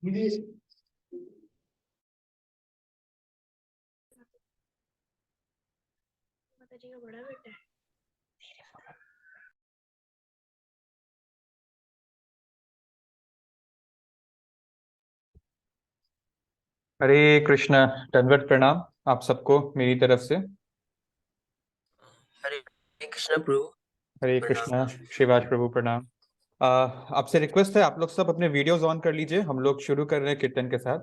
माता जी का बड़ा बेटा है। हरे कृष्णा, दंडवत प्रणाम आप सबको मेरी तरफ से। हरे कृष्ण प्रभु। हरे कृष्णा शिवाज प्रभु प्रणाम। आपसे रिक्वेस्ट है, आप लोग सब अपने वीडियोस ऑन कर लीजिए। हम लोग शुरू कर रहे हैं कीर्तन के साथ।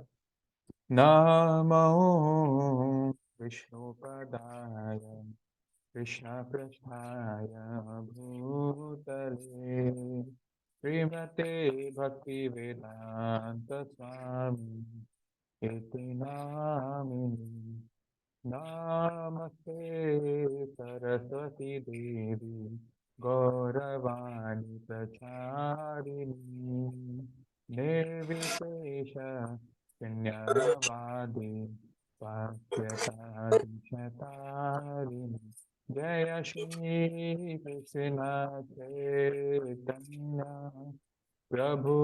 नमो विष्णुपदाय कृष्ण पृष्ठाय भूतले श्रीमते भक्ति वेदांत स्वामी इति नामिने। नमस्ते सरस्वती देवी गौरवाणी प्रचारिणी निर्विशेष शून्यवादी वाक्यतारिणी। जय श्री कृष्ण चैतन्य प्रभु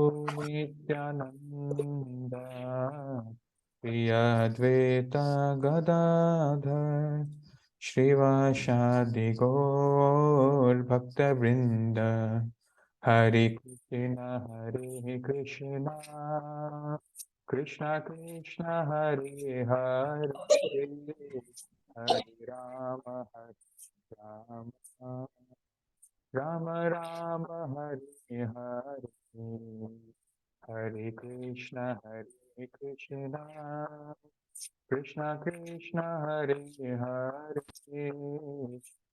नित्यानंद श्री अद्वैत गदाधर श्रीवासादि गौर भक्त वृंद। हरे कृष्णा कृष्णा कृष्णा हरे हरे हरे राम राम राम हरे हरे हरे कृष्णा कृष्णा कृष्णा हरे हरे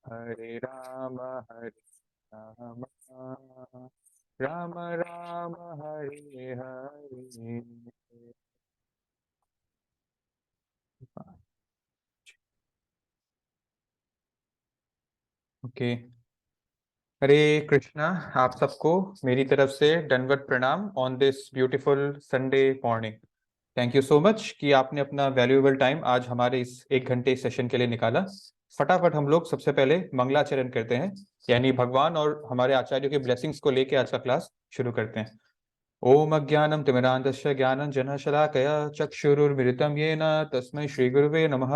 हरे राम राम राम हरे हरे। ओके, हरे कृष्णा, आप सबको मेरी तरफ से दंडवत प्रणाम on this beautiful Sunday morning. Thank you so much कि आपने अपना वैल्यूएबल टाइम आज हमारे इस 1 घंटे सेशन के लिए निकाला। फटाफट हम लोग सबसे पहले मंगलाचरण करते हैं, यानी भगवान और हमारे आचार्यों के ब्लेसिंग्स को लेके आज का क्लास शुरू करते हैं। ओम अज्ञानम तिमिरांधस्य ज्ञानंजनशलाकया चक्षुरुर्मिलितं येन तस्मै श्री गुरुवे नमः।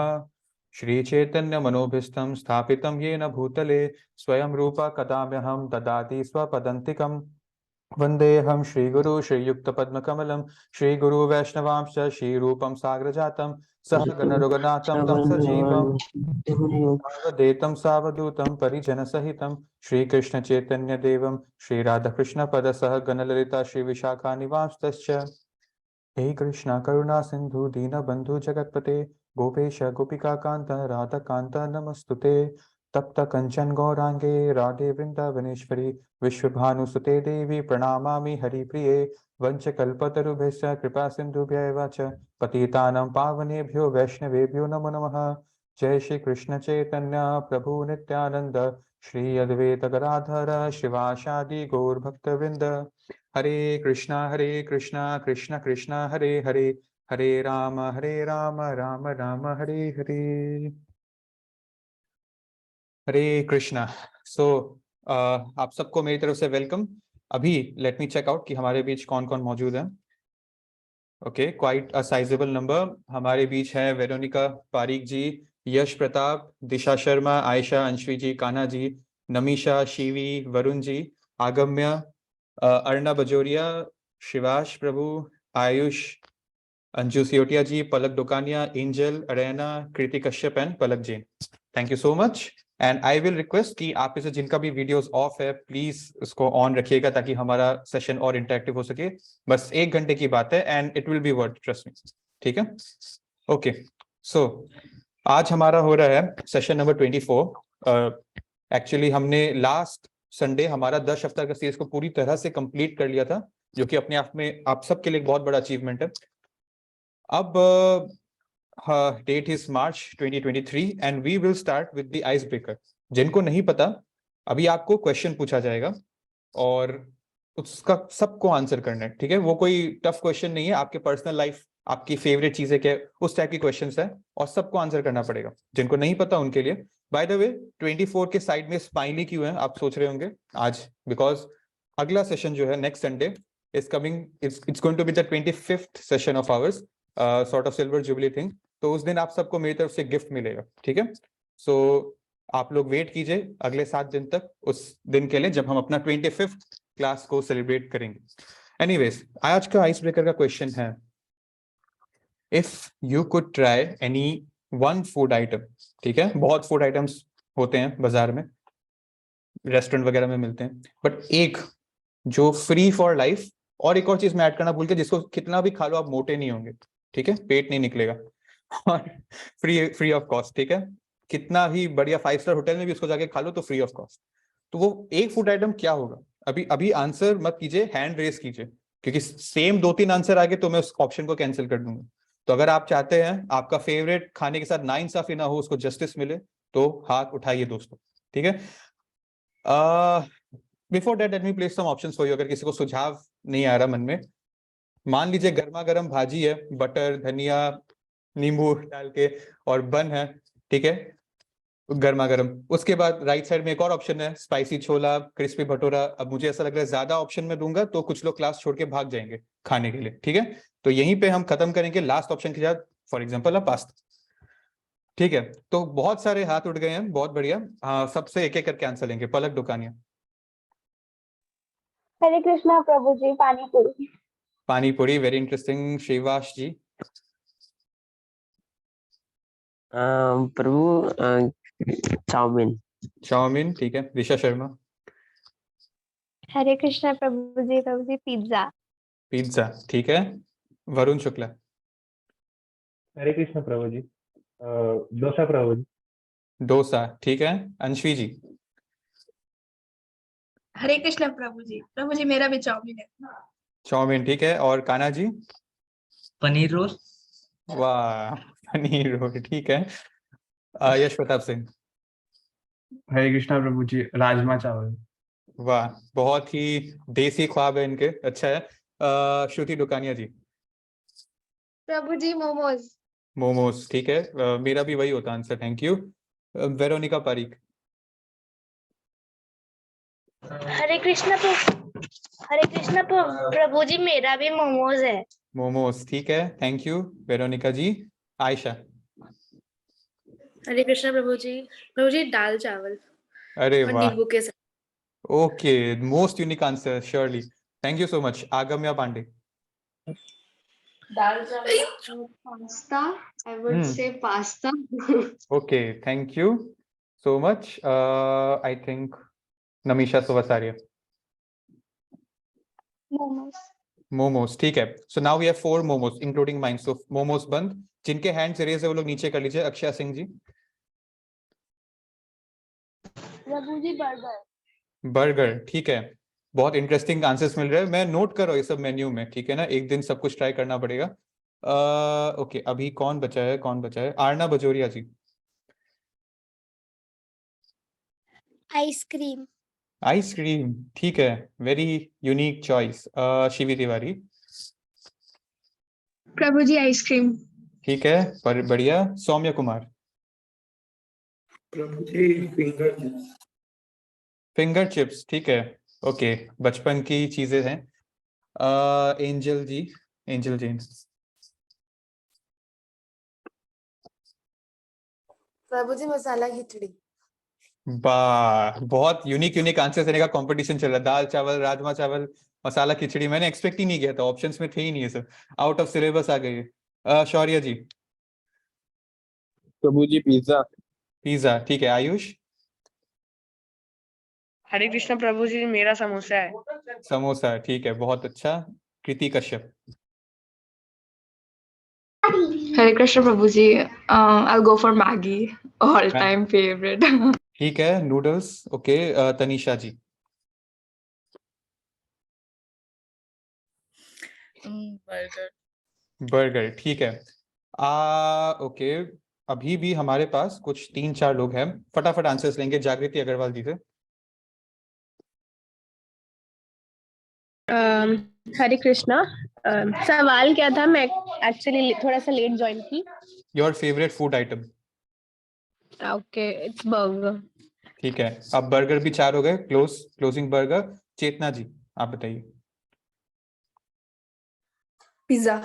श्री चैतन्य मनोभीष्टं स्थापितं येन भूतले स्वयं रूपा कदाम्यहं ददाति स्वपदन्तिकम्। वन्देऽहं श्रीगुरु श्रीयुक्तपद्मकमलं श्रीगुरु वैष्णवांश्च श्रीरूपं साग्रजातं सहगण रघुनाथं तं सजीवं सावधूतं सावधूतं परिजनसहितं श्रीकृष्ण चैतन्य देवं श्रीराधाकृष्ण पदसहगण ललिता श्रीविशाखानिवासतश्च। हे कृष्णा करुणा सिंधु दीनबंधु जगतपते गोपेश गोपिका कांत राधा कांत नमस्तुते। तप्त कंचन गौरांगे राधे वृंदावनेश्वरी विश्वभानुसुते देवी प्रणमामि हरिप्रिये। वंशकल्पतरुभ्यश्च कृपा सिंधुभ्यैव च पतितानां पावनेभ्यो वैष्णवेभ्यो नमो नमः। जय श्री कृष्ण चैतन्य प्रभु नित्यानंद श्री अद्वैत गदाधर शिवासादि गौर भक्तवृंद। हरे कृष्णा कृष्णा कृष्णा हरे हरे हरे राम राम राम हरे हरे। हरे कृष्णा। सो आप सबको मेरी तरफ से वेलकम। अभी लेट मी चेक आउट कि हमारे बीच कौन कौन मौजूद है। Okay, quite a sizeable number हमारे बीच है। Veronica Pareek ji, Yash Pratap, Disha Sharma, Ayesha, Anshvi ji, Kanha ji, Namisha, Shivi, Varun ji, Agamya, Arna Bajoria, Shivash Prabhu, Ayush, Anju Siotia ji, Palak Dukania, Angel, Arena, Kriti Kashyap and Palak Jain. Thank you so much. And I will request कि आप इसे जिनका भी वीडियोस ऑफ है प्लीज उसको ऑन रखिएगा ताकि हमारा सेशन और इंटरेक्टिव हो सके। बस 1 घंटे की बात है and it will be worth, trust me. ठीक है, ओके। सो आज हमारा हो रहा है सेशन नंबर 24। एक्चुअली हमने लास्ट संडे हमारा 10 हफ्ता का सीरीज को पूरी तरह से कंप्लीट कर लिया था, जो कि अपने आप में आप सबके लिए एक बहुत बड़ा अचीवमेंट है। अब date is March 2023 and we will start with the ice breaker. जिनको नहीं पता, अभी आपको क्वेश्चन पूछा जाएगा और उसका सबको आंसर करना है। ठीक है, वो कोई टफ क्वेश्चन नहीं है, आपके पर्सनल लाइफ, आपकी फेवरेट चीजें क्या उस टाइप की क्वेश्चंस है और सबको आंसर करना पड़ेगा। जिनको नहीं पता उनके लिए, बाय द वे 24 के साइड में स्माइली क्यों है आप सोच रहे होंगे आज, बिकॉज अगला सेशन जो है next Sunday is coming. It's going to be the 25th session of ours, sort of silver jubilee thing. तो उस दिन आप सबको मेरी तरफ से गिफ्ट मिलेगा, ठीक है? सो आप लोग वेट कीजिए अगले 7 दिन तक उस दिन के लिए जब हम अपना 25th क्लास को सेलिब्रेट करेंगे. एनीवेज, आज का आइस ब्रेकर का क्वेश्चन है, if you could try any one food item, ठीक है? बहुत फूड आइटम्स होते हैं बाजार में, रेस्टोरेंट वगैरह में मिलते हैं, बट एक जो फ्री फॉर लाइफ, और एक और चीज मैं ऐड करना भूल गया, जिसको कितना भी खा लो आप मोटे नहीं होंगे, ठीक है? पेट नहीं निकलेगा, और फ्री ऑफ कॉस्ट, ठीक है? कितना भी बढ़िया 5 स्टार होटल में भी उसको जाके खा लो तो फ्री ऑफ कॉस्ट. तो वो एक फूड आइटम क्या होगा? अभी अभी आंसर मत कीजिए, हैंड रेस कीजिए, क्योंकि सेम 2-3 आंसर आगे तो मैं उस ऑप्शन को कैंसिल कर दूंगा. तो अगर आप चाहते हैं आपका फेवरेट खाने के साथ नाइंसाफी ना हो, उसको जस्टिस मिले, तो हाथ उठाइए दोस्तों, ठीक है? Before that let me place some options for you. अगर किसी को सुझाव नहीं आ रहा मन में, मान लीजिए गर्मा गर्म भाजी है, बटर धनिया नींबू डाल के और बन है, ठीक है? गर्मा गर्म. उसके बाद राइट साइड में एक और ऑप्शन है, स्पाइसी छोला, क्रिस्पी भटूरा. अब मुझे ऐसा लग रहा है ज्यादा ऑप्शन में दूंगा तो कुछ लोग क्लास छोड़ के भाग जाएंगे खाने के लिए, ठीक है? तो यहीं पे हम खत्म करेंगे लास्ट ऑप्शन के साथ, फॉर एग्जाम्पल पास्ता, ठीक है? तो बहुत सारे हाथ उठ गए हैं, बहुत बढ़िया. हाँ, सबसे एक एक करके आंसर लेंगे. पलक दुकानिया. हरे कृष्णा प्रभु जी, पानी पूरी. पानी पूरी, वेरी इंटरेस्टिंग. श्रीवास जी. प्रभु चाउमीन. चाउमीन, ठीक है. दिशा शर्मा. हरे कृष्णा प्रभु जी, पिज्जा. पिज्जा, ठीक है. वरुण शुक्ला. हरे कृष्ण प्रभु जी, डोसा प्रभु जी. डोसा, ठीक है. अंशवी जी. हरे कृष्ण प्रभु जी मेरा भी चाउमीन है. चाउमीन, ठीक है. और कान्हा जी. पनीर रोल. वाह, पनीर रोल, ठीक है. यश प्रताप सिंह. हरे कृष्णा प्रभु जी, राजमा चावल. वाह, बहुत ही देसी ख्वाब है इनके, अच्छा है. श्रुति दुकानिया जी. प्रभु जी मोमोज. मोमोज, ठीक है. मेरा भी वही होता answer, thank you. Veronica Pareek. Hare Krishna Prabhu ji, मेरा भी मोमोज है. मोमोज, ठीक है. Thank you Veronica ji. Ayesha. Hare Krishna Prabhu ji दाल चावल अरे और वाह, नींबू के साथ. Okay, most unique answer surely. Thank you so much. Agamya Pandey. Dal chawal, pasta. I would say pasta. Okay, thank you so much. I think Namisha Suvsaria. Momos. Momos, ठीक है. So now we have 4 momos including mine. So momos बंद. जिनके हैंड्स रेज है वो लोग नीचे कर लीजिए. अक्षय सिंह जी. प्रभु जी बर्गर. बर्गर, ठीक है. बहुत इंटरेस्टिंग आंसर्स मिल रहे हैं, मैं नोट कर रहा हूँ ये सब मेन्यू में, ठीक है ना? एक दिन सब कुछ ट्राई करना पड़ेगा. ओके, अभी कौन बचा है? आरना बजोरिया जी. आइसक्रीम. आइसक्रीम, ठीक है. Very unique choice. Shivi Tiwari. Prabhu ji ice cream. ठीक है, पर बढ़िया. सौम्य कुमार. प्रभु जी फिंगर चिप्स, ठीक है. ओके, बचपन की चीजें हैं. एंजल जी. एंजल जैन. प्रभु जी मसाला खिचड़ी. वाह, बहुत यूनिक आंसर देने का कंपटीशन चल रहा है. दाल चावल, राजमा चावल, मसाला खिचड़ी. मैंने एक्सपेक्ट ही नहीं किया था, ऑप्शंस में थे ही नहीं है सर. आउट ऑफ सिलेबस आ गई है. शौर्य जी. प्रभु जी पिज्जा. पिज्जा, ठीक है. आयुष. हरे कृष्ण प्रभु जी, मेरा समोसा है. समोसा, ठीक है, बहुत अच्छा. कृति कश्यप. हरे कृष्ण प्रभु जी, I'll go for Maggi, all time favorite. ठीक है. Noodles, okay. Tanisha ji. Burger, ठीक है. ओके, अभी भी हमारे पास कुछ 3-4 लोग हैं, फटाफट आंसर्स लेंगे. जागृति अग्रवाल जी से. हरे कृष्णा. सवाल क्या था? मैं एक्चुअली थोड़ा सा लेट ज्वाइन की. Your favourite food item. Okay, it's burger. ठीक है, अब बर्गर भी 4 हो गए. Closing burger. चेतना जी, आप बताइए. पिज्जा।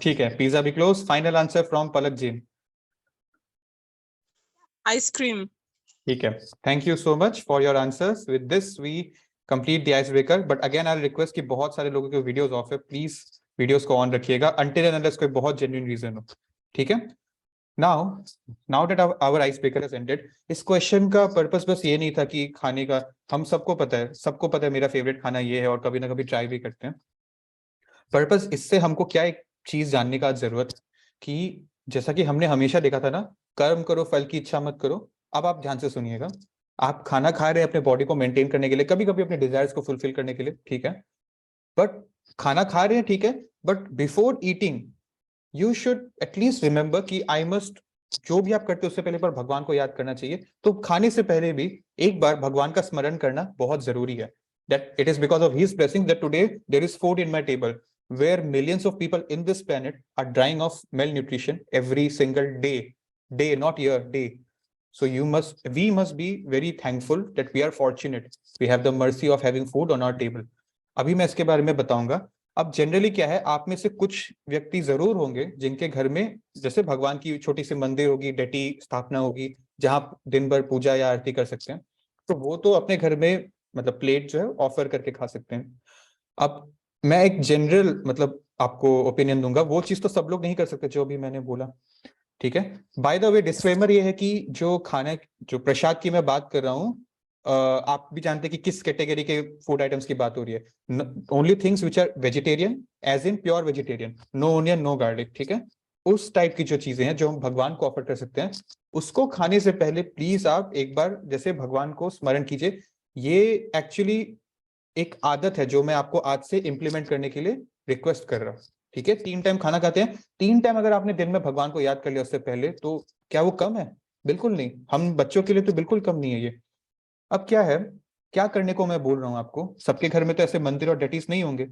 ठीक है, पिज्जा भी close. Final answer from Palak Jain. Ice cream. ठीक है, thank you so much for your answers. With this we complete the ice breaker, but again I request कि बहुत सारे लोगों के वीडियोस ऑफ है, प्लीज वीडियोस को ऑन रखिएगा अंटिल एंड अनलेस कोई बहुत जेन्युइन रीजन हो। ठीक है, now that our ice breaker has ended, इस क्वेश्चन का पर्पस बस ये नहीं था कि खाने का, हम सबको पता है मेरा फेवरेट खाना ये है और कभी ना कभी ट्राई भी करते हैं। पर्पस इससे हमको क्या एक चीज जानने का जरूरत कि जैसा कि हमने हमेशा देखा था ना, कर्म करो फल की इच्छा मत करो। अब आप ध्यान से सुनिएगा, आप खाना खा रहे हैं अपने बॉडी को मेंटेन करने के लिए, कभी कभी अपने डिजायर्स को फुलफिल करने के लिए, ठीक है, बट खाना खा रहे हैं, ठीक है, but before eating you should at least remember कि आई मस्ट, जो भी आप करते हो उससे पहले पर भगवान को याद करना चाहिए। तो खाने से पहले भी एक बार भगवान का स्मरण करना बहुत जरूरी है। That it is because of his blessing that today there is food in my table, where millions of people in this planet are dying of malnutrition every single day, not year, day. So we must be very thankful that we are fortunate, we have the mercy of having food on our table. अभी मैं इसके बारे में बताऊंगा। अब generally क्या है, आप में से कुछ व्यक्ति जरूर होंगे जिनके घर में जैसे भगवान की छोटी सी मंदिर होगी, डेटी स्थापना होगी, जहां दिन भर पूजा या आरती कर सकते हैं, तो वो तो अपने घर में मतलब प्लेट जो है ऑफर करके खा सकते हैं। अब मैं एक जनरल मतलब आपको ओपिनियन दूंगा, वो चीज तो सब लोग नहीं कर सकते जो भी मैंने बोला, ठीक है। बाय द वे डिस्क्लेमर ये है कि जो खाना, जो प्रसाद की मैं बात कर रहा हूँ, आप भी जानते हैं कि किस कैटेगरी के फूड आइटम्स की बात हो रही है। Only things which are vegetarian, as in pure vegetarian, no onion no garlic, ठीक है, उस टाइप की जो चीजें हैं जो हम भगवान को ऑफर कर सकते हैं, उसको खाने से पहले प्लीज आप एक बार जैसे भगवान को स्मरण कीजिए। ये एक्चुअली एक आदत है जो मैं आपको आज से इंप्लीमेंट करने के लिए रिक्वेस्ट कर रहा हूँ, ठीक है। 3 टाइम खाना खाते हैं, 3 टाइम अगर आपने दिन में भगवान को याद कर लिया उससे पहले, तो क्या वो कम है? बिल्कुल नहीं। हम बच्चों के लिए तो बिल्कुल कम नहीं है ये। अब क्या है, क्या करने को मैं बोल रहा हूँ आपको, सबके घर में तो ऐसे मंदिर और डेटीज नहीं होंगे।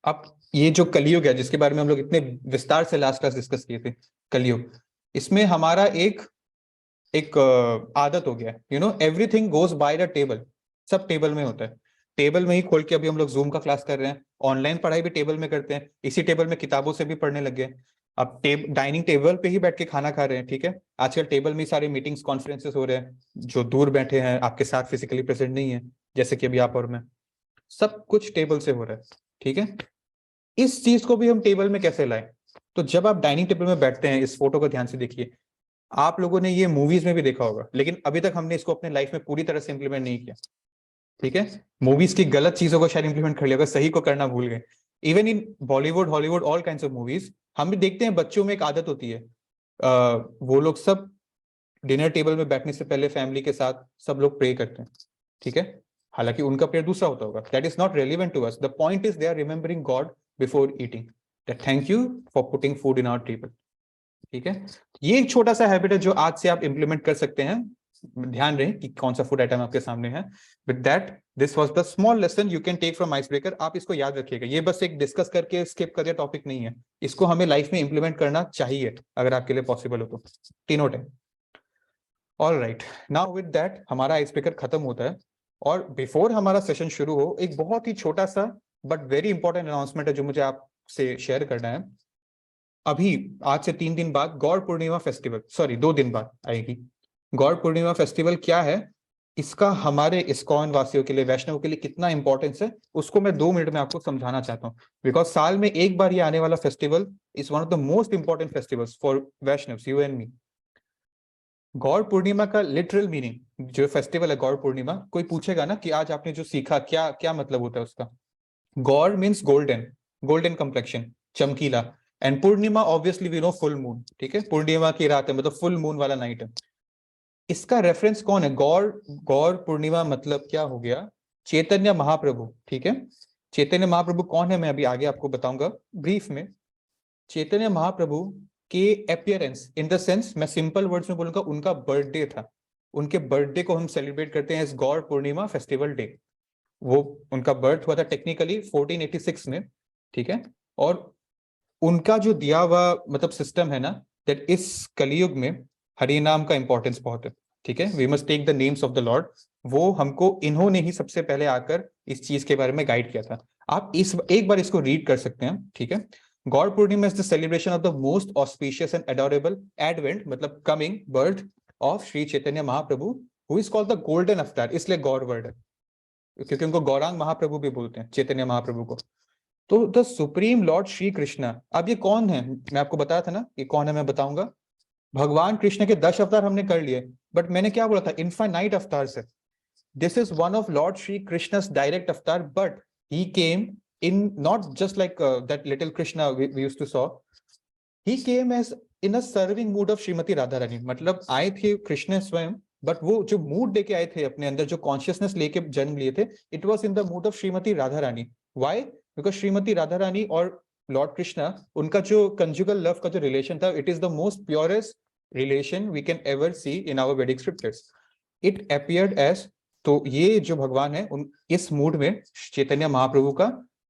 अब ये जो कलयुग है जिसके बारे में हम लोग इतने विस्तार से लास्ट क्लास डिस्कस किए थे, कलयुग, इसमें हमारा एक आदत हो गया है, you know, everything goes by the table, सब टेबल में होता है। टेबल में ही खोल के अभी हम लोग जूम का क्लास कर रहे हैं, ऑनलाइन पढ़ाई भी टेबल में करते हैं, इसी टेबल में किताबों से भी पढ़ने लग गए। अब डाइनिंग टेबल पे ही बैठ के खाना खा रहे हैं, ठीक है। आजकल टेबल में सारे मीटिंग्स कॉन्फ्रेंसेस हो रहे हैं, जो दूर बैठे हैं आपके साथ फिजिकली प्रेजेंट नहीं है, जैसे कि अभी आप और मैं, सब कुछ टेबल से हो रहा है, ठीक है। इस चीज को भी हम टेबल में कैसे लाएं? तो जब आप डाइनिंग टेबल में बैठते हैं, इस फोटो को ध्यान से देखिए, आप लोगों ने ये मूवीज में भी देखा होगा, लेकिन अभी तक हमने इसको अपने लाइफ में पूरी तरह से इंप्लीमेंट नहीं किया, ठीक है। मूवीज की गलत चीजों को शायद इंप्लीमेंट कर लिया होगा, सही को करना भूल गए। Even in Bollywood, Hollywood, all kinds of movies हम भी देखते हैं, बच्चों में एक आदत होती है, वो लोग सब डिनर टेबल में बैठने से पहले फैमिली के साथ सब लोग प्रे करते हैं, ठीक है। हालांकि उनका प्रेयर दूसरा होता होगा, that is not relevant to us. The point is they are remembering God before eating, that thank you for putting food in our table, ठीक है। ये एक छोटा सा हैबिट है जो आज से आप इंप्लीमेंट कर सकते हैं। ध्यान रहे कि कौन सा फूड आइटम आपके सामने है। With that this was the small lesson you can take from ice breaker. आप इसको याद रखिएगा, ये बस एक डिस्कस करके स्किप कर दिया टॉपिक नहीं है, इसको हमें लाइफ में इंप्लीमेंट करना चाहिए अगर आपके लिए पॉसिबल हो तो, तीनों time. All right, now with that हमारा आइस ब्रेकर खत्म होता है, और बिफोर हमारा सेशन शुरू हो, एक बहुत ही छोटा सा बट वेरी इंपॉर्टेंट अनाउंसमेंट है जो मुझे आपसे शेयर करना है। अभी आज से 3 दिन बाद गौड़ पूर्णिमा फेस्टिवल, सॉरी 2 दिन बाद आएगी गौड़ पूर्णिमा फेस्टिवल। क्या है इसका हमारे इस्कॉन वासियों के लिए, वैष्णव के लिए कितना इंपॉर्टेंस है, उसको मैं 2 मिनट में आपको समझाना चाहता हूँ। बिकॉज साल में एक बार ये आने वाला festival is one of the most important festivals for Vaishnavs, you and me. Gaur Purnima का लिटरल मीनिंग, जो फेस्टिवल है गौड़ पूर्णिमा, कोई पूछेगा ना कि आज आपने जो सीखा क्या क्या मतलब होता है उसका। Gaur means golden, golden complexion, चमकीला, and Purnima obviously we know full moon, ठीक है, पूर्णिमा की रात है मतलब फुल मून वाला नाइट है। इसका रेफरेंस कौन है? गौड़ पूर्णिमा मतलब क्या हो गया? चैतन्य महाप्रभु, ठीक है। चैतन्य महाप्रभु कौन है मैं अभी आगे आपको बताऊंगा ब्रीफ में। चैतन्य महाप्रभु के अपीयरेंस, इन द सेंस मैं सिंपल वर्ड्स में बोलूंगा, उनका बर्थडे था, उनके बर्थडे को हम सेलिब्रेट करते हैं एज गौड़ पूर्णिमा फेस्टिवल डे। वो उनका बर्थ हुआ था टेक्निकली 1486 में, ठीक है। और उनका जो दिया हुआ मतलब सिस्टम है ना, दैट इस कलयुग में हरि नाम का इंपॉर्टेंस बहुत है, ठीक है। We must take the names of the lord. वो हमको इन्होंने ही सबसे पहले आकर इस चीज के बारे में गाइड किया था। आप एक बार इसको रीड कर सकते हैं, ठीक है। Gaur Purnima is the celebration of the most auspicious and adorable advent, मतलब coming birth of Shri Chaitanya Mahaprabhu, who is called the golden avatar, इसलिए गौर वर्ड है, क्योंकि उनको गौरांग महाप्रभु भी बोलते हैं, चैतन्य महाप्रभु को। तो the supreme Lord Shri Krishna, अब ये कौन है, मैं आपको बताया था ना ये कौन है, मैं बताऊंगा। भगवान कृष्ण के 10 अवतार हमने कर लिए, बट मैंने क्या बोला था, इनफाइनाइट अवतार से। This is one of Lord Shri Krishna's direct avatar, but he came in not just like that little Krishna we used to saw. He came as in a serving mood of Srimati Radharani. मतलब आए थे कृष्ण स्वयं, but वो जो mood लेके आए थे अपने अंदर, जो कॉन्शियसनेस लेके जन्म लिए थे, it was in the mood of Srimati Radharani. Why? Because Srimati Radharani और Lord Krishna, उनका जो conjugal love का जो relation था, it is the most purest relation we can ever see in our Vedic scriptures. It appeared as, तो ये जो भगवान है उन इस मूड में चैतन्य महाप्रभु का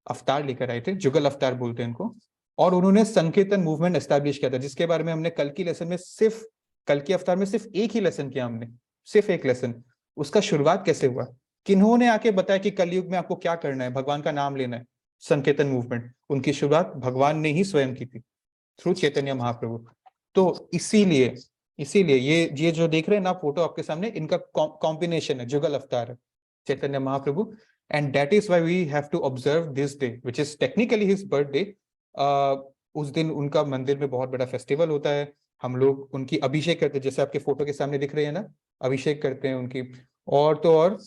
अवतार लेकर आए थे, जुगल अवतार बोलते हैं इनको, और उन्होंने संकीर्तन मूवमेंट एस्टैब्लिश किया था, जिसके बारे में हमने कल की लेसन में सिर्फ, कल के अवतार में सिर्फ एक ही लेसन किया हमने, सिर्फ एक लेसन। उसका शुरुआत कैसे हुआ, किन्होंने आके बताया कि कलयुग में आपको क्या करना है, भगवान का नाम लेना है, संकीर्तन मूवमेंट, उनकी शुरुआत भगवान ने ही स्वयं की थी थ्रू चैतन्य महाप्रभु। तो इसीलिए ये जो देख रहे हैं ना फोटो आपके सामने, इनका कॉम्बिनेशन है, जुगल अवतार है Chaitanya Mahaprabhu, and that is why we have to observe this day which is technically his birthday. उस दिन उनका मंदिर में बहुत बड़ा फेस्टिवल होता है, हम लोग उनकी अभिषेक करते हैं, जैसे आपके फोटो के सामने दिख रहे हैं ना, अभिषेक करते हैं उनकी। और तो और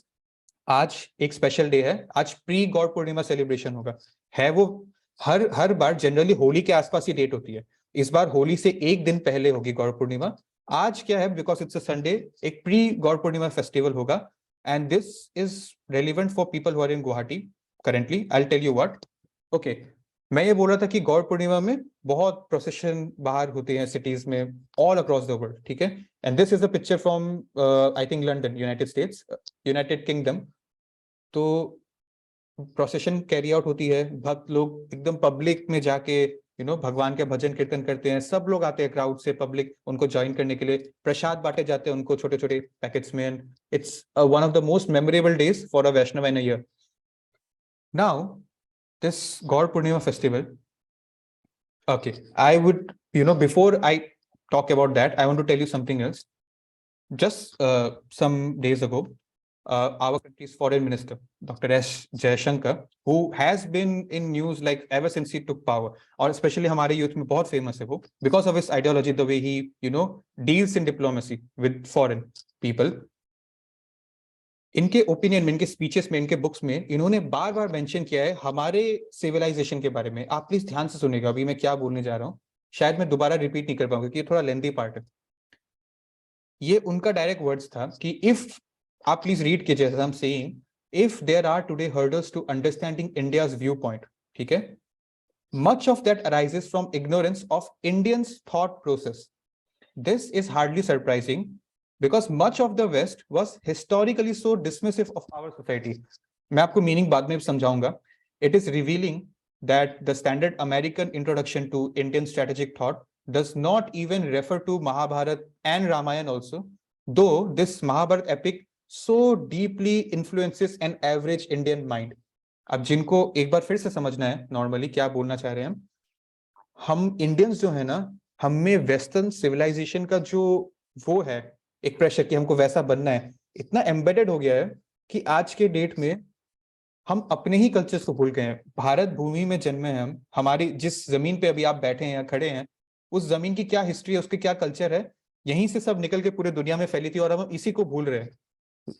आज एक स्पेशल डे है, आज प्री गौर पूर्णिमा सेलिब्रेशन होगा, है वो हर बार जनरली होली के आसपास ही डेट होती है, इस बार होली से एक दिन पहले होगी गौर पूर्णिमा। आज क्या है, बिकॉज इट्स अ संडे, एक प्री गौर पूर्णिमा फेस्टिवल होगा, and this is relevant for people who are in Guwahati currently. I will tell you what. Okay, मैं ये बोल रहा था कि गौर पूर्णिमा में बहुत प्रोसेशन बाहर होते हैं सिटीज में ऑल अक्रॉस द वर्ल्ड, ठीक है। And this is a picture from I think London, United states, United kingdom. तो प्रोसेशन कैरी आउट होती है, भक्त लोग एकदम पब्लिक में जाके भगवान के भजन कीर्तन करते हैं, सब लोग आते हैं क्राउड से, पब्लिक उनको ज्वाइन करने के लिए, प्रसाद बांटे जाते हैं उनको छोटे छोटे पैकेट्स में, and it's one of the most memorable days for a Vaishnav in a year. Now this Gaur Purnima festival, okay, I would, before I talk about that, I want to tell you something else. Just some days ago, our country's foreign minister, Dr. S. Jaishankar, who has been in news like ever since he took power, or especially हमारे youth में बहुत famous है वो, because of his ideology, the way he, deals in diplomacy with foreign people. इनके opinion में, इनके speeches में, इनके बुक्स में इन्होंने बार बार मेंशन किया है हमारे सिविलाइजेशन के बारे में। आप प्लीज ध्यान से सुनिएगा, अभी मैं क्या बोलने जा रहा हूँ, शायद मैं दोबारा रिपीट नहीं कर पाऊंगा क्योंकि ये थोड़ा लेंथी पार्ट है। ये उनका डायरेक्ट वर्ड्स था कि इफ, आप प्लीज रीड कीजिए, I am saying, if there are today hurdles to understanding India's viewpoint, ठीक है, much of that arises from ignorance of Indians thought process. This is hardly surprising because much of the West was historically so dismissive of our society. मैं आपको meaning बाद में समझाऊंगा. It is revealing that the standard American introduction to Indian strategic thought does not even refer to Mahabharata and Ramayana also, though this Mahabharata epic so deeply influences an average Indian mind. अब जिनको एक बार फिर से समझना है normally क्या बोलना चाह रहे हैं हम इंडियंस जो है ना, हम में वेस्टर्न सिविलाइजेशन का जो वो है एक प्रेशर कि हमको वैसा बनना है, इतना एम्बेडेड हो गया है कि आज के डेट में हम अपने ही कल्चर्स को भूल गए हैं। भारत भूमि में जन्मे हैं हम, हमारी जिस जमीन पे अभी आप बैठे हैं या खड़े हैं, उस जमीन की क्या हिस्ट्री है, उसके क्या कल्चर है, यहीं से सब निकल के पूरे दुनिया में फैली थी और हम इसी को भूल रहे हैं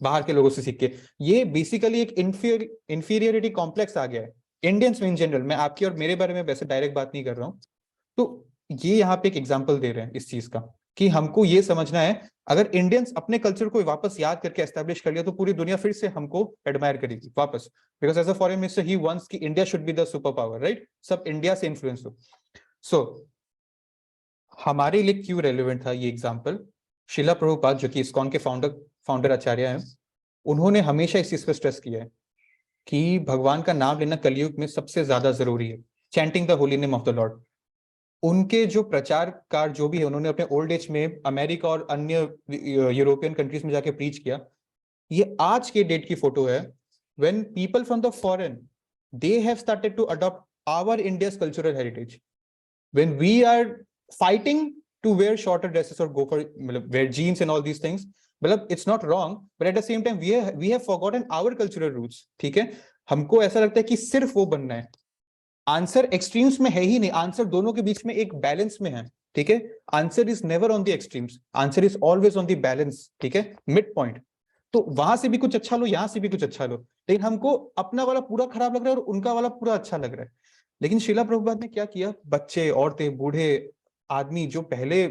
बाहर के लोगों से सीख के। ये बेसिकली एक इंफीरियरिटी कॉम्प्लेक्स आ गया है इंडियंस में इन जनरल। मैं आपकी और मेरे बारे में वैसे डायरेक्ट बात नहीं कर रहा हूँ। तो ये यहाँ पे एक एग्जाम्पल दे रहे हैं इस चीज का कि हमको ये समझना है, अगर इंडियंस अपने कल्चर को वापस याद करके एस्टैब्लिश कर लिया तो पूरी दुनिया फिर से हमको एडमायर करेगी वापस, because as a foreign minister he wants कि India should be the super power, right, सब इंडिया से इन्फ्लुएंस हो। सो हमारे लिए क्यों रेलिवेंट था ये एग्जांपल? शिला प्रभुपाद जो कि इस्कॉन के फाउंडर आचार्य हैं, उन्होंने हमेशा इस चीज पर स्ट्रेस किया है कि भगवान का नाम लेना कलयुग में सबसे ज्यादा जरूरी है, chanting the holy name of the Lord. उनके जो प्रचारकार जो भी है, उन्होंने अपने ओल्ड एज में अमेरिका और अन्य यूरोपियन कंट्रीज में जाके प्रीच किया। ये आज के डेट की फोटो है, when people from the foreign they have started to adopt our India's cultural heritage, when we are fighting to wear shorter dresses or go for wear jeans and all these things, मतलब it's not wrong, but at the same time we have forgotten our cultural roots. ठीक है, हमको ऐसा लगता है कि सिर्फ वो बनना है. आंसर एक्सट्रीम्स में है ही नहीं, आंसर दोनों के बीच में एक बैलेंस में है. ठीक है, answer is never on the extremes, answer is always on the balance. ठीक है, मिड पॉइंट. तो वहां से भी कुछ अच्छा लो, यहां से भी कुछ अच्छा लो, लेकिन हमको अपना वाला पूरा खराब लग रहा है और उनका वाला पूरा अच्छा लग रहा है. लेकिन शिला प्रभुपाद ने क्या किया, बच्चे, औरतें, बूढ़े आदमी जो पहले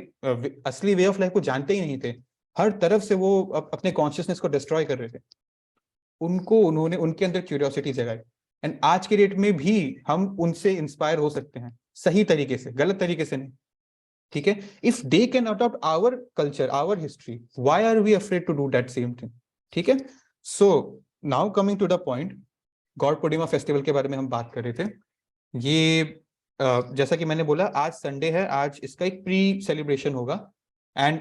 असली वे ऑफ लाइफ को जानते ही नहीं थे, हर तरफ से वो अपने कॉन्शियसनेस को डिस्ट्रॉय कर रहे थे, उनको उन्होंने उनके अंदर क्यूरियोसिटी जगाई. एंड आज के डेट में भी हम उनसे इंस्पायर हो सकते हैं, सही तरीके से, गलत तरीके से नहीं. ठीक है, if they can adopt our culture, our history, why are we afraid to do that same thing. ठीक है, so now coming to the point, Gaur Purnima festival के बारे में हम बात कर रहे थे. ये जैसा कि मैंने बोला, आज संडे है, आज इसका एक प्री सेलिब्रेशन होगा. And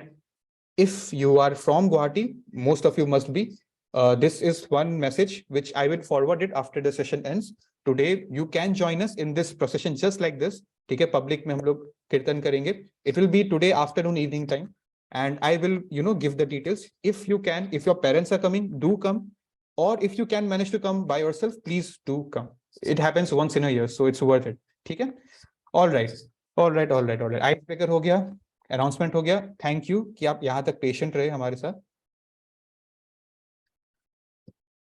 if you are from Guwahati, most of you must be, this is one message which I will forward it after the session ends. Today you can join us in this procession just like this. ठीक है, public में हम लोग कीर्तन करेंगे. It will be today afternoon, evening time, and I will give the details. If you can, if your parents are coming, do come, or if you can manage to come by yourself, please do come. It happens once in a year, so it's worth it. ठीक है, all right. Ice breaker हो गया, announcement हो गया. Thank you कि आप यहाँ तक patient रहे हमारे साथ.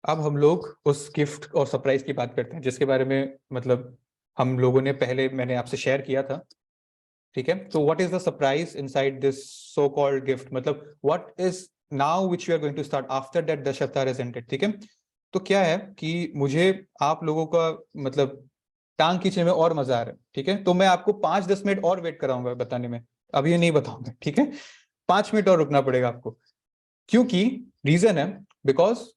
अब हम लोग उस गिफ्ट और सरप्राइज की बात करते हैं जिसके बारे में मतलब हम लोगों ने पहले मैंने आपसे शेयर किया था. ठीक है, तो what is the surprise inside this so called gift, मतलब what is now which we are going to start after that the शतार इज एंडेड. ठीक है, तो क्या है कि मुझे आप लोगों का मतलब टांग खींचने में और मजा आ रहा है. ठीक है, तो मैं आपको 5-10 मिनट और वेट कराऊंगा बताने में, अभी ये नहीं बताऊंगा. ठीक है, 5 मिनट और रुकना पड़ेगा आपको, क्योंकि रीजन है बिकॉज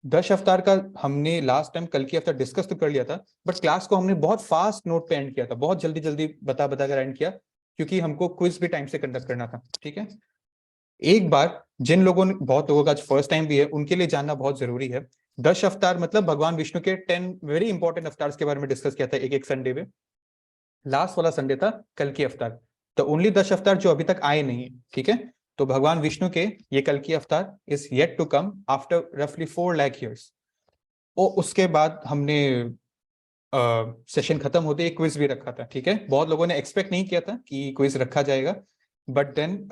दश अवतार का हमने लास्ट टाइम कल की अवतार डिस्कस तो कर लिया था, बट क्लास को हमने बहुत फास्ट नोट पे एंड किया था, बहुत जल्दी जल्दी बता कर एंड किया, क्योंकि हमको क्विज भी टाइम से कंडक्ट करना था. ठीक है, एक बार जिन लोगों ने, बहुत लोगों का आज फर्स्ट टाइम भी है, उनके लिए जानना बहुत जरूरी है. दश अवतार मतलब भगवान विष्णु के 10 वेरी इंपॉर्टेंट अवतार्स के बारे में डिस्कस किया था एक संडे में. लास्ट वाला संडे था कल की अवतार, द ओनली दश अवतार जो अभी तक आए नहीं. ठीक है, तो भगवान विष्णु के ये कल की avatar is yet to come after रफली 4 लाख ईयर्स. और उसके बाद हमने सेशन खत्म होते एक क्विज भी रखा था. ठीक है, बहुत लोगों ने एक्सपेक्ट नहीं किया था कि क्विज रखा जाएगा, but then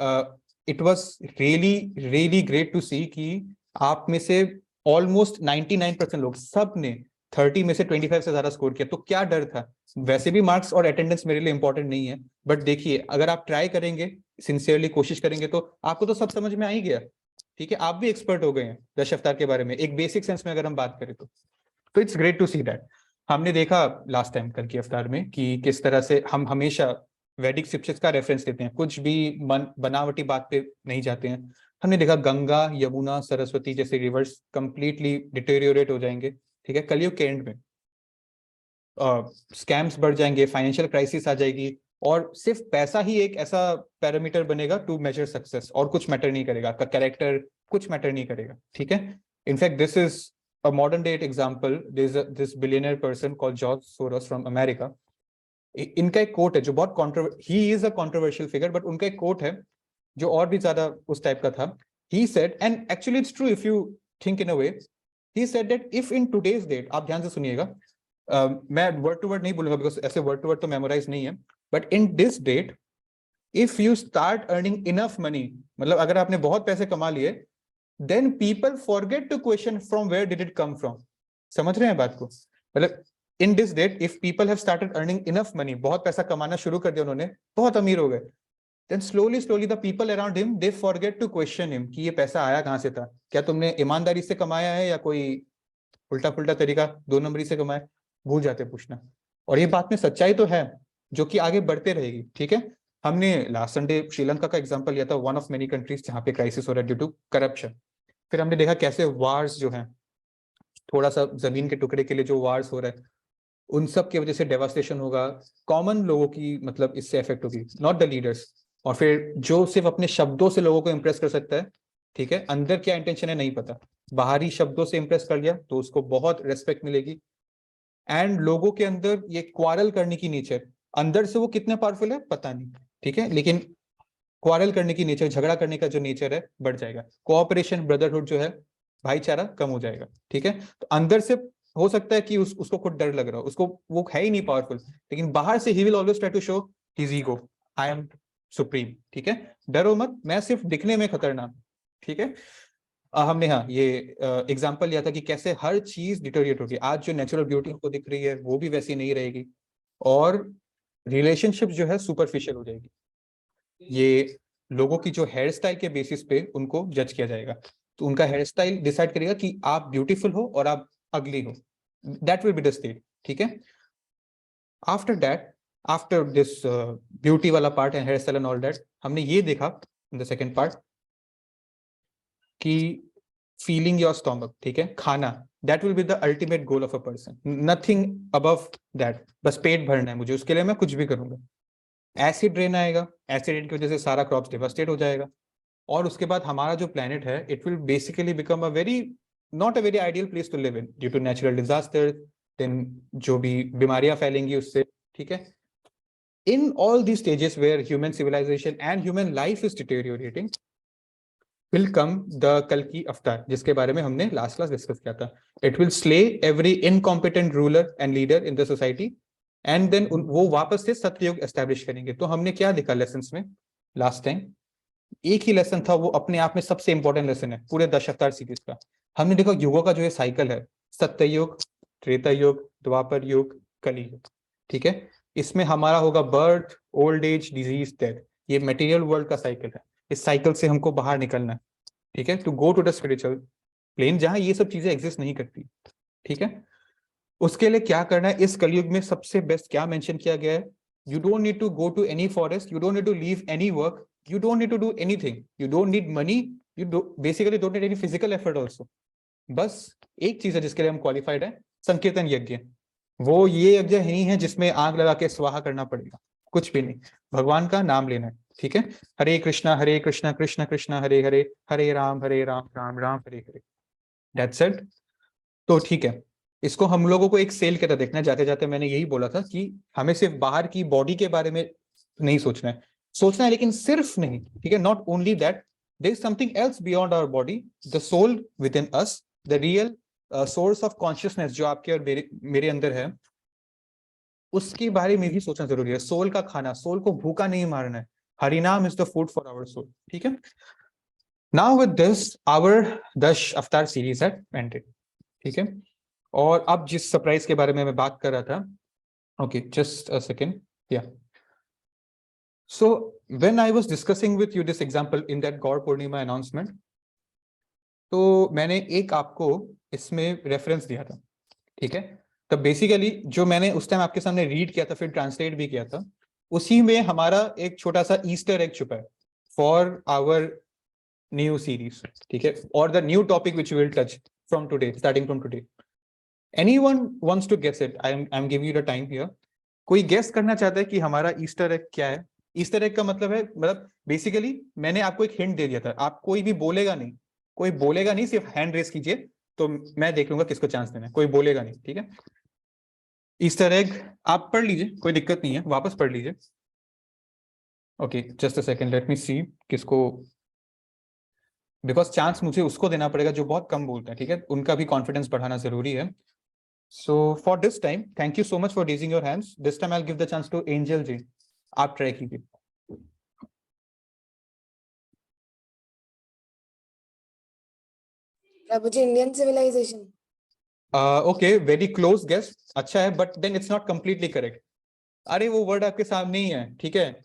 it was really great to see कि आप में से ऑलमोस्ट 99% लोग, सब ने 30 में से 25 से ज्यादा स्कोर किया. तो क्या डर था, वैसे भी मार्क्स और अटेंडेंस मेरे लिए इंपॉर्टेंट नहीं है, बट देखिए अगर आप ट्राई करेंगे, सिंसियरली कोशिश करेंगे, तो आपको तो सब समझ में आ ही गया. ठीक है, आप भी एक्सपर्ट हो गए हैं दश अवतार के बारे में एक बेसिक सेंस में अगर हम बात करें तो it's great to see that. हमने देखा लास्ट टाइम कल की अवतार में कि किस तरह से हम हमेशा वैदिक स्क्रिप्चर्स का रेफरेंस देते हैं, कुछ भी बनावटी बात पे नहीं जाते हैं. हमने देखा गंगा, यमुना, सरस्वती जैसे रिवर्स कंप्लीटली डिटेरियोरेट हो जाएंगे. ठीक है, कलयुग के एंड में स्कैम्स बढ़ जाएंगे, फाइनेंशियल क्राइसिस आ जाएगी, और सिर्फ पैसा ही एक ऐसा पैरामीटर बनेगा टू मेजर सक्सेस, और कुछ मैटर नहीं करेगा, आपका कैरेक्टर कुछ मैटर नहीं करेगा. ठीक है, in fact this is a modern day example. This billionaire person called George Soros from America. इनका एक कोट है जो बहुत he is a controversial figure, but उनका एक कोट है जो और भी ज्यादा उस टाइप का था. He said, and actually it's true if you think in a way, he said that if in today's date, आप ध्यान से सुनिएगा, मैं वर्ड टू वर्ड नहीं बोलूंगा बिकॉज ऐसे वर्ड टू वर्ड तो मेमोराइज नहीं है, but in this date if you start earning enough money, मतलब अगर आपने बहुत पैसे कमा लिए, then people forget to question from where did it come from. समझ रहे हैं बात को, मतलब in this date if people have started earning enough money, बहुत पैसा कमाना शुरू कर दिया उन्होंने, बहुत अमीर हो गए, then slowly the people around him they forget to question him कि ये पैसा आया कहाँ से था, क्या तुमने ईमानदारी से कमाया है या कोई उल्टा पुल्टा तरीका 2 नंबरी से कमाया, भूल जाते पूछना. और ये बात में सच्चाई तो है जो कि आगे बढ़ते रहेगी. ठीक है, हमने लास्ट संडे श्रीलंका का एग्जांपल लिया था, वन ऑफ मेनी कंट्रीज जहाँ पे क्राइसिस हो रहा है ड्यू टू करप्शन. फिर हमने देखा कैसे वार्स जो हैं, थोड़ा सा जमीन के टुकड़े के लिए जो वार्स हो रहा है, उन सब की वजह से डेवास्टेशन होगा, कॉमन लोगों की मतलब इससे इफेक्ट होगी, नॉट द लीडर्स. और फिर जो सिर्फ अपने शब्दों से लोगों को इंप्रेस कर सकता है, ठीक है, अंदर क्या इंटेंशन है नहीं पता, बाहरी शब्दों से इंप्रेस कर लिया तो उसको बहुत रेस्पेक्ट मिलेगी। एंड लोगों के अंदर ये क्वारल करने की नेचर, अंदर से वो कितने पावरफुल है पता नहीं, ठीक है, लेकिन क्वारल करने की नेचर, झगड़ा करने का जो नेचर है बढ़ जाएगा। कोऑपरेशन, ब्रदरहुड जो है, भाईचारा कम हो जाएगा, ठीक है। तो अंदर से हो सकता है कि उसको खुद डर लग रहा हो, उसको वो है ही नहीं पावरफुल, लेकिन बाहर से he will always try to show his ego, I am supreme, ठीक है। डरो मत, मैं सिर्फ दिखने में खतरनाक, ठीक है। हमने हाँ ये एग्जांपल लिया था कि कैसे हर चीज डिटोरिएट होगी। आज जो नेचुरल ब्यूटी हमको दिख रही है वो भी वैसी नहीं रहेगी, और रिलेशनशिप जो है सुपरफिशियल हो जाएगी। ये लोगों की जो हेयर स्टाइल के बेसिस पे उनको जज किया जाएगा, तो उनका हेयर स्टाइल डिसाइड करेगा कि आप ब्यूटीफुल हो और आप अगली हो, that will be the state, ठीक है। After that, after this beauty वाला part and hair style and all that, हमने ये देखा इन द सेकेंड पार्ट कि फीलिंग योर स्टोमक, ठीक है, खाना, that will be the ultimate goal of a person, nothing above that, बस पेट भरना है मुझे, उसके लिए मैं कुछ भी करूंगा। एसिड रेन आएगा, एसिड रेन की वजह से सारा क्रॉप डिवास्टेट हो जाएगा, और उसके बाद हमारा जो प्लेनेट है it will basically become a very not a very ideal place to live in due to natural disaster, then जो भी बीमारियां फैलेंगी उससे, ठीक है। In all the stages where human civilisation and human life is deteriorating will come the Kalki avatar, जिसके बारे में हमने लास्ट क्लास डिस्कस किया था। It will slay every incompetent ruler and leader in the society, and then वो वापस से सत्ययुग establish करेंगे। तो हमने क्या देखा लेसन्स में लास्ट टाइम, एक ही लेसन था, वो अपने आप में सबसे इंपॉर्टेंट लेसन है पूरे 10 अवतार सीरीज का। हमने देखा युगों का जो ये साइकिल है, सत्ययुग, त्रेता युग, द्वापर युग, कलियुग, ठीक है। इसमें हमारा होगा birth, old age, disease, death, ये मटेरियल वर्ल्ड का साइकिल है। इस साइकिल से हमको बाहर निकलना है, ठीक है, to go to the spiritual plane जहां ये सब चीजें एग्जिस्ट नहीं करती, ठीक है। उसके लिए क्या करना है, इस कलयुग में सबसे बेस्ट क्या मेंशन किया गया है, you don't need to go to any forest, you don't need to leave any work, you don't need to do anything, you don't need money, basically don't need any physical effort also। बस एक चीज है जिसके लिए हम qualified है, संकीर्तन यज्ञ। वो ये यज्ञ नहीं है जिसमें आग लगा के स्वाहा करना पड़ेगा, कुछ भी नहीं, भगवान का नाम लेना है, ठीक है। हरे कृष्णा कृष्ण कृष्ण हरे हरे, हरे राम राम राम हरे हरे, दैट्स इट। तो ठीक है, इसको हम लोगों को एक सेल की तरह देखना है। जाते जाते मैंने यही बोला था कि हमें सिर्फ बाहर की बॉडी के बारे में नहीं सोचना है, सोचना है लेकिन सिर्फ नहीं, ठीक है। Not only that, there is something else beyond our body, the soul within us, the real source of consciousness जो आपके और मेरे अंदर है, उसके बारे में भी सोचना जरूरी है। सोल का खाना, सोल को भूखा नहीं मारना है, Harinam is the food for our soul, ठीक है। नाउ विद दिस आवर 10 अवतार सीरीज हैड एंडेड, ठीक है। और अब जिस सरप्राइज के बारे में मैं बात कर रहा था, ओके जस्ट अ सेकेंड, या so when I was discussing with you this example in that Gaur Purnima announcement, तो मैंने एक आपको इसमें रेफरेंस दिया था, ठीक है। तो बेसिकली जो मैंने उस टाइम आपके सामने रीड किया था, फिर ट्रांसलेट भी किया था, उसी में हमारा एक छोटा सा ईस्टर एग छुपा है फॉर आवर न्यू सीरीज, ठीक है, और the new topic which will touch from today, starting from today. Anyone wants to guess it? I am giving you the time here. कोई गेस करना चाहता है कि हमारा ईस्टर एग क्या है? ईस्टर एग का मतलब है, मतलब बेसिकली मैंने आपको एक हिंट दे दिया था, आप कोई भी बोलेगा नहीं, कोई बोलेगा नहीं, सिर्फ हैंड रेस कीजिए तो मैं देख लूंगा किसको चांस देना है, कोई बोलेगा नहीं, ठीक है। ईस्टर एग आप पढ़ लीजिए, कोई दिक्कत नहीं है, वापस पढ़ लीजिए। Okay just a second, let me see किसको, बिकॉज चांस मुझे उसको देना पड़ेगा जो बहुत कम बोलता है, ठीक है, उनका भी कॉन्फिडेंस बढ़ाना जरूरी है। So for this time thank you so much for raising your hands. This time I will give the chance to Angel ji, आप ट्राई कीजिए। Prabhu ji, Indian civilisation. Okay very close guess, अच्छा है, but then it's not completely correct. अरे वो word आपके सामने ही है, ठीक है,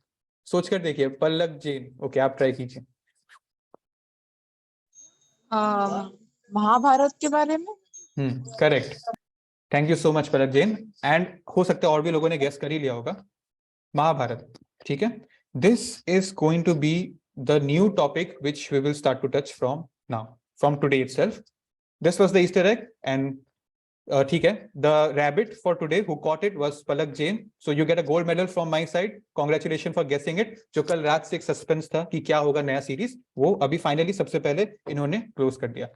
सोच कर देखिए, पलक जैन। ओके आप ट्राई कीजिए। महाभारत के बारे में। Correct, thank you so much Palak Jain. And हो सकता है और भी लोगों ने गेस कर ही लिया होगा, महाभारत, ठीक है। This is going to be the new topic which we will start to touch from now, from today itself. This was the Easter egg and ठीक है, the rabbit for today who caught it was Palak Jain, so you get a gold medal from my side, congratulation for guessing it. जो कल रात से एक suspense था कि क्या होगा नया सीरीज, वो अभी फाइनली सबसे पहले इन्होंने क्लोज कर दिया।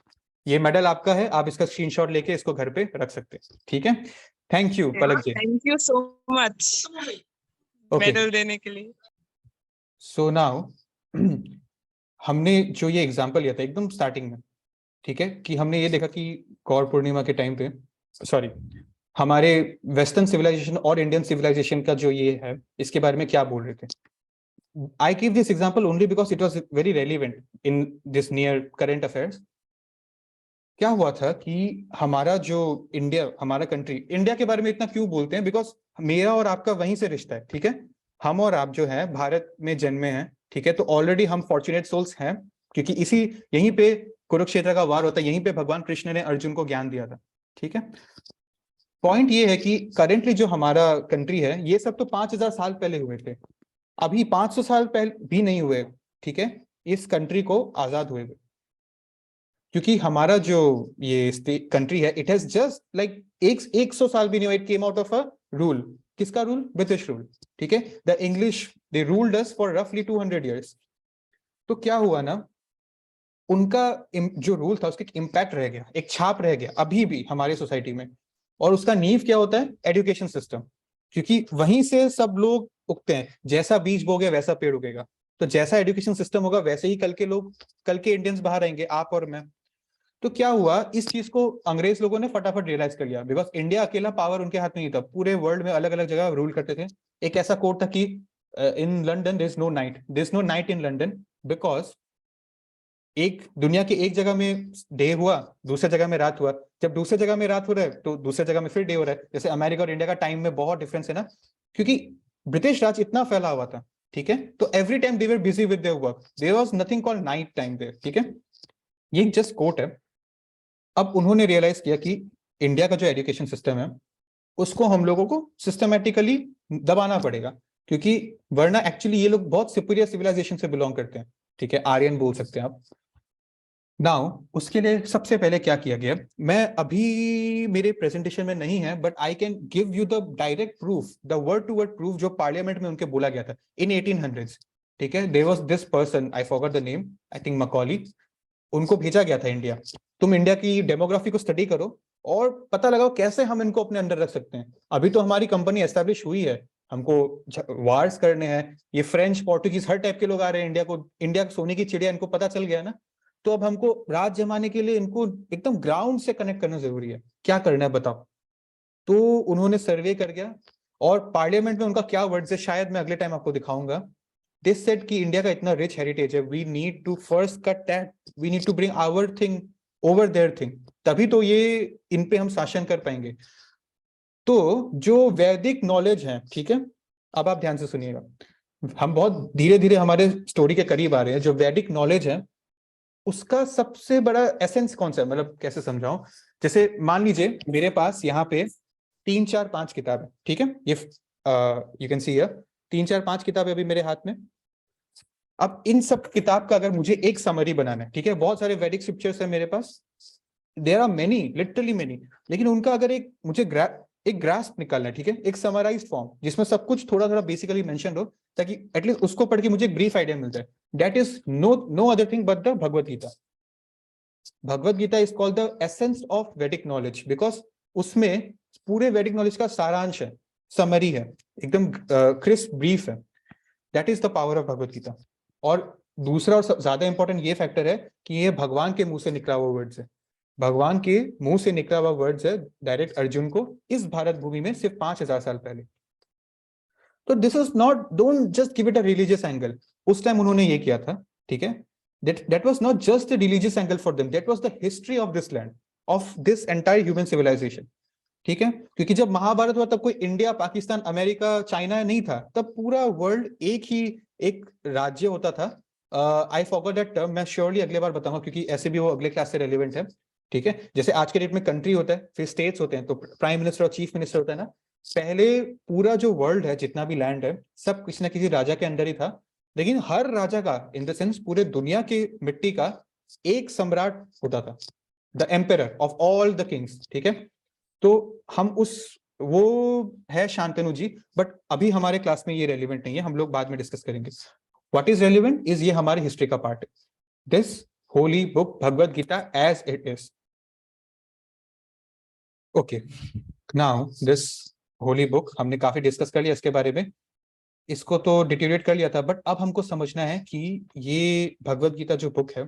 ये मेडल आपका है, आप इसका स्क्रीनशॉट लेके इसको घर पे रख सकते हैं, ठीक है। Thank you Palak ji. Thank you so much okay, medal देने के लिए। सो नाउ हमने जो ये एग्जांपल लिया था एकदम स्टार्टिंग में, ठीक है, कि हमने ये देखा कि गौर पूर्णिमा के टाइम पे, सॉरी, हमारे वेस्टर्न सिविलाइजेशन और इंडियन सिविलाइजेशन का जो ये है, इसके बारे में क्या बोल रहे थे। I give this example only because it was very relevant in this near current affairs. क्या हुआ था कि हमारा जो इंडिया, हमारा कंट्री, इंडिया के बारे में इतना क्यों बोलते हैं, बिकॉज मेरा और आपका वहीं से रिश्ता है, ठीक है। हम और आप जो है भारत में जन्मे हैं, ठीक है, तो ऑलरेडी हम फॉर्चुनेट सोल्स हैं, क्योंकि इसी यहीं पे कुरुक्षेत्र का वार होता है, यहीं पे भगवान कृष्ण ने अर्जुन को ज्ञान दिया था, ठीक है। पॉइंट ये है कि करेंटली जो हमारा कंट्री है, ये सब तो 5000 साल पहले हुए थे, अभी 500 साल पहले भी नहीं हुए, ठीक है, इस कंट्री को आजाद हुए, क्योंकि हमारा जो ये कंट्री है, इट हैज जस्ट लाइक 100 साल भी नहीं हुआ, it came out of a rule. किसका रूल? ब्रिटिश रूल, ठीक है। The English they ruled us for रफली 200 years। तो क्या हुआ ना, उनका जो रूल था उसका इम्पैक्ट रह गया, एक छाप रह गया अभी भी हमारी सोसाइटी में। और उसका नींव क्या होता है? एजुकेशन सिस्टम, क्योंकि वहीं से सब लोग उगते हैं, जैसा बीज बोगे वैसा पेड़ उगेगा। तो जैसा एजुकेशन सिस्टम होगा वैसे ही कल के लोग, कल के इंडियंस बाहर आएंगे, आप और मैं। तो क्या हुआ, इस चीज को अंग्रेज लोगों ने फटाफट रियलाइज कर लिया, बिकॉज इंडिया अकेला पावर उनके हाथ में नहीं था, पूरे वर्ल्ड में अलग अलग जगह रूल करते थे। एक ऐसा कोड था कि in London there is no night in London, because एक दुनिया के एक जगह में डे हुआ, दूसरे जगह में रात हुआ, जब दूसरे जगह में रात हो रहा है तो दूसरे जगह में फिर डे हो रहा है। जैसे अमेरिका और इंडिया का टाइम में बहुत डिफरेंस है ना, क्योंकि ब्रिटिश राज इतना फैला हुआ था, ठीक है। तो every time they were busy with their work, there was nothing called night time there, ठीक है। ये जस्ट कोट है। अब उन्होंने रियलाइज किया कि इंडिया का जो एजुकेशन सिस्टम है उसको हम लोगों को सिस्टमैटिकली दबाना पड़ेगा, क्योंकि वरना एक्चुअली ये लोग बहुत सुपीरियर सिविलाइजेशन से बिलोंग करते हैं, ठीक है, आर्यन बोल सकते हैं आप। नाउ उसके लिए सबसे पहले क्या किया गया, मैं अभी मेरे प्रेजेंटेशन में नहीं है, but I can give you the direct proof, the word to word proof जो पार्लियामेंट में उनके बोला गया था इन 1800s, ठीक है। There was this person, I forgot the name, I think Macaulay, उनको भेजा गया था इंडिया, तुम इंडिया की डेमोग्राफी को स्टडी करो और पता लगाओ कैसे हम इनको अपने अंडर रख सकते हैं। अभी तो हमारी कंपनी एस्टेब्लिश हुई है, हमको वार्स करने हैं, ये फ्रेंच पोर्टुगीज हर टाइप के लोग आ रहे हैं इंडिया को, इंडिया सोने की चिड़िया, इनको पता चल गया ना। तो अब हमको राज जमाने के लिए इनको एकदम ग्राउंड से कनेक्ट करना जरूरी है। क्या करना है बताओ। तो उन्होंने सर्वे कर गया, और पार्लियामेंट में उनका क्या वर्ड्स है शायद मैं अगले टाइम आपको दिखाऊंगा। They said कि इंडिया का इतना रिच हेरिटेज है, we need to first cut that, we need to bring our thing over their thing, तभी तो ये इन पे हम शासन कर पाएंगे। तो जो वैदिक नॉलेज है, ठीक है, अब आप ध्यान से सुनिएगा, हम बहुत धीरे धीरे हमारे स्टोरी के करीब आ रहे हैं। जो वैदिक नॉलेज है उसका सबसे बड़ा एसेंस कौन सा है, मतलब कैसे समझाऊं। जैसे मान लीजिए मेरे पास यहाँ पे 3 4 5 किताब है, ठीक है, ये यू कैन सी हियर 3 4 5 किताब है अभी मेरे हाथ में। अब इन सब किताब का अगर मुझे एक समरी बनाना है, ठीक है, बहुत सारे वैदिक स्क्रिप्चर्स है मेरे पास, there are many, literally many, लेकिन उनका अगर एक मुझे एक ग्रास्प निकालना है, ठीक है, एक समराइज्ड फॉर्म जिसमें सब कुछ थोड़ा थोड़ा बेसिकली मेंशन हो, ताकि एटलीस्ट उसको पढ़ के मुझे एक ब्रीफ आइडिया मिल जाए। That is no other thing but the Bhagavad Gita. Bhagavad Gita is called the essence of Vedic knowledge, because उसमें पूरे वैदिक नॉलेज का सारांश है, समरी है, एकदम क्रिस्प ब्रीफ है। That is the power of Bhagavad Gita. और दूसरा और ज्यादा इंपॉर्टेंट ये फैक्टर है कि ये भगवान के मुंह से निकला हुआ वर्ड्स है, भगवान के मुंह से निकला हुआ वर्ड्स है डायरेक्ट अर्जुन को इस भारत भूमि में सिर्फ 5000 साल पहले। तो this is not, don't just give it a religious angle. उस टाइम उन्होंने ये किया था, ठीक है, that was not just a religious angle for them, that was the history of this land, of this entire human civilization, ठीक है। क्योंकि जब महाभारत हुआ तब कोई इंडिया, पाकिस्तान, अमेरिका, चाइना नहीं था, तब पूरा वर्ल्ड एक राज्य होता था। आई फॉरगॉट दैट टर्म, मैं श्योरली अगले बार बताऊंगा, क्योंकि ऐसे भी वो अगले क्लास से रेलिवेंट है, ठीक है। जैसे आज के डेट में कंट्री होता है, फिर स्टेट्स होते हैं, तो प्राइम मिनिस्टर और चीफ मिनिस्टर होता है ना। पहले पूरा जो वर्ल्ड है, जितना भी लैंड है, सब किसी ना किसी राजा के अंडर ही था, लेकिन हर राजा का, इन द सेंस पूरे दुनिया की मिट्टी का एक सम्राट होता था, the emperor of all the Kings, ठीक है। तो हम वो है शांतनु जी, बट अभी हमारे क्लास में ये रेलिवेंट नहीं है, हम लोग बाद में डिस्कस करेंगे। व्हाट इज रेलिवेंट इज ये हमारी हिस्ट्री का पार्ट है, this holy book Bhagavad Gita as it is, okay, now this holy book हमने काफी डिस्कस कर लिया इसके बारे में, इसको तो डिटेरियोरेट कर लिया था, बट अब हमको समझना है कि ये भगवत गीता जो बुक है,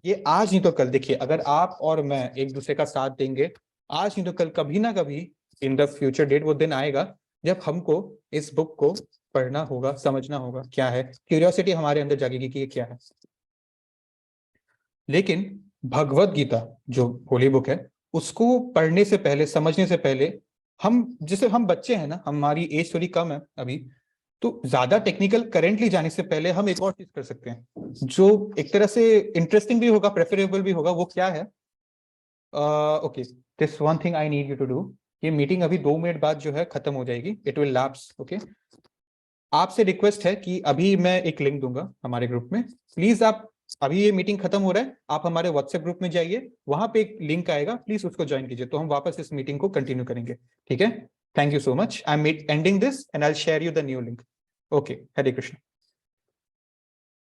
ये आज नहीं तो कल, देखिए अगर आप और मैं एक दूसरे का साथ देंगे, आज नहीं तो कल, कभी ना कभी इन द फ्यूचर डेट वो दिन आएगा जब हमको इस बुक को पढ़ना होगा, समझना होगा क्या है, क्यूरियोसिटी हमारे अंदर जागेगी कि ये क्या है। लेकिन भगवत गीता जो होली बुक है, उसको पढ़ने से पहले, समझने से पहले, हम जैसे हम बच्चे हैं ना, हमारी एज थोड़ी कम है अभी, तो ज्यादा टेक्निकल करेंटली जाने से पहले हम एक और चीज कर सकते हैं जो एक तरह से इंटरेस्टिंग भी होगा, प्रेफरेबल भी होगा। वो क्या है? Okay, this one thing I need you to do. ये मीटिंग अभी 2 मिनट बाद जो है खत्म हो जाएगी, इट विल लैप्स। ओके, आपसे रिक्वेस्ट है कि अभी मैं एक लिंक दूंगा हमारे ग्रुप में, प्लीज आप, अभी ये मीटिंग खत्म हो रहा है, आप हमारे व्हाट्सएप ग्रुप में जाइए, वहां पे एक लिंक आएगा, प्लीज उसको ज्वाइन कीजिए, तो हम वापस इस मीटिंग को कंटिन्यू करेंगे। ठीक है, thank you so much. I am ending this and I will share you the new link. Okay, Hare Krishna.